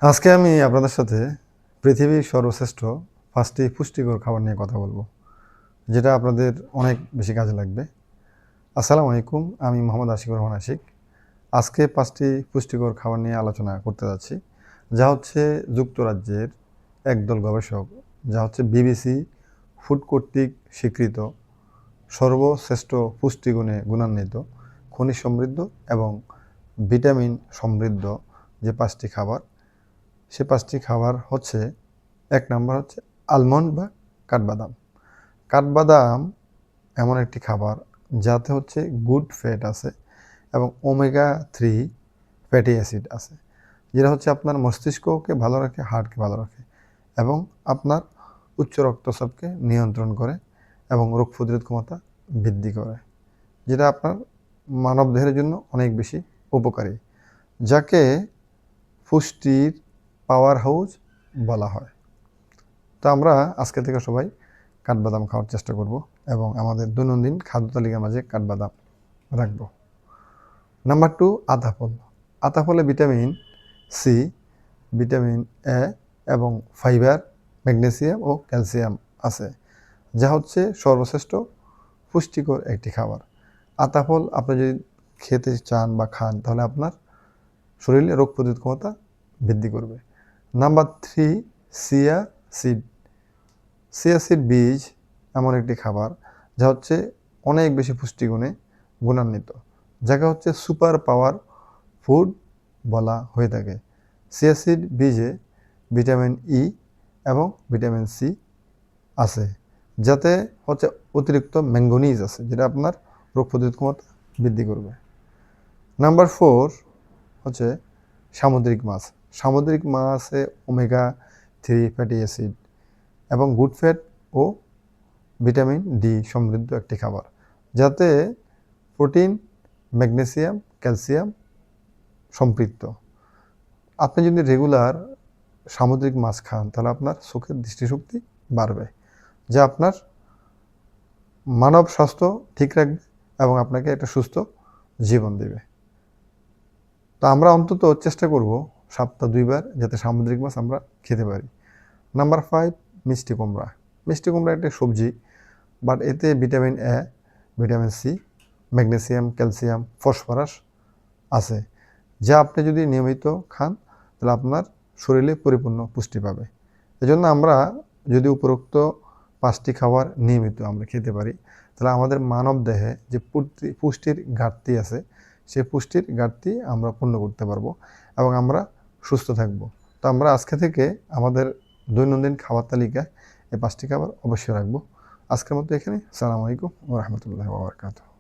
আজকে আমি আপনাদের সাথে পৃথিবীর সর্বশ্রেষ্ঠ ৫টি পুষ্টিকর খাবার নিয়ে কথা বলবো, যেটা আপনাদের অনেক বেশি কাজে লাগবে। আসসালামু আলাইকুম, আমি মোহাম্মদ আশিকুর রহমান আশিক। আজকে ৫টি পুষ্টিকর খাবার নিয়ে আলোচনা করতে যাচ্ছি, যা হচ্ছে যুক্তরাজ্যের একদল গবেষক, যা হচ্ছে বিবিসি ফুড কর্তৃক স্বীকৃত সর্বশ্রেষ্ঠ পুষ্টিগুণে গুণান্বিত, খনিজ সমৃদ্ধ এবং ভিটামিন সমৃদ্ধ যে ৫টি খাবার, সে ৫টি খাবার হচ্ছে, ১ নম্বর হচ্ছে আলমন্ড বা কাঠবাদাম। কাঠবাদাম এমন একটি খাবার যাতে হচ্ছে গুড ফ্যাট আছে এবং ওমেগা 3 ফ্যাটি অ্যাসিড আছে, যেটা হচ্ছে আপনার মস্তিষ্ককে ভালো রাখে, হার্টকে ভালো রাখে এবং আপনার উচ্চ রক্তচাপকে নিয়ন্ত্রণ করে এবং রোগ প্রতিরোধ ক্ষমতা বৃদ্ধি করে, যেটা আপনার মানবদেহের জন্য অনেক বেশি উপকারী, যাকে পুষ্টির পাওয়ার হাউস বলা হয়। তো আমরা আজকে থেকে সবাই কাঠবাদাম খাওয়ার চেষ্টা করব এবং আমাদের দৈনন্দিন খাদ্য তালিকার মাঝে কাঠবাদাম রাখব। নাম্বার 2, আতা ফল। আতা ফলে ভিটামিন সি, ভিটামিন এ এবং ফাইবার, ম্যাগনেসিয়াম ও ক্যালসিয়াম আছে, যা হচ্ছে সর্বশ্রেষ্ঠ পুষ্টিকর একটি খাবার। আতা ফল আপনি যদি খেতে চান বা খান, তাহলে আপনার শরীরে রোগ প্রতিরোধ ক্ষমতা বৃদ্ধি করবে। Number 3, chia seed. Chia seed বীজ এমন একটি খাবার যা হচ্ছে অনেক বেশি পুষ্টিগুণে গুণান্বিত, যাকে হচ্ছে সুপার পাওয়ার ফুড বলা হয়ে থাকে। চিয়া সিড বীজে ভিটামিন ই এবং ভিটামিন সি আছে, যাতে হচ্ছে অতিরিক্ত ম্যাঙ্গানিজ আছে, যেটা আপনার রোগ প্রতিরোধ ক্ষমতা বৃদ্ধি করবে। নাম্বার 4 হচ্ছে সামুদ্রিক মাছ। সামুদ্রিক মাছে ওমেগা 3 ফ্যাটি অ্যাসিড এবং গুড ফ্যাট ও ভিটামিন ডি সমৃদ্ধ একটি খাবার, যাতে প্রোটিন, ম্যাগনেসিয়াম, ক্যালসিয়াম সম্পৃক্ত। আপনি যদি রেগুলার সামুদ্রিক মাছ খান, তাহলে আপনার চোখের দৃষ্টিশক্তি বাড়বে, যা আপনার মানব স্বাস্থ্য ঠিক রাখবে এবং আপনাকে একটা সুস্থ জীবন দেবে। তো আমরা অন্তত চেষ্টা করব সপ্তাহে 2 বার যাতে সামুদ্রিক মাছ আমরা খেতে পারি। নাম্বার 5, মিষ্টি কুমড়া। মিষ্টি কুমড়া একটা সবজি, বাট এতে vitamin A, vitamin C, magnesium, calcium, phosphorus আছে, যা আপনি যদি নিয়মিত খান, তাহলে আপনার শরীরে পরিপূর্ণ পুষ্টি পাবে। এজন্য আমরা যদি উপরোক্ত 5টি খাবার নিয়মিত আমরা খেতে পারি, তাহলে আমাদের মানব দেহে যে পুষ্টির ঘাটতি আছে, সেই পুষ্টির ঘাটতি আমরা পূর্ণ করতে পারবো এবং আমরা সুস্থ থাকব। তো আমরা আজকে থেকে আমাদের দৈনন্দিন খাবার তালিকায় এই 5টি খাবার অবশ্যই রাখবো। আজকের মতো এখানে। আসসালামু আলাইকুম ওয়া রাহমাতুল্লাহি ওয়া বারাকাতুহু।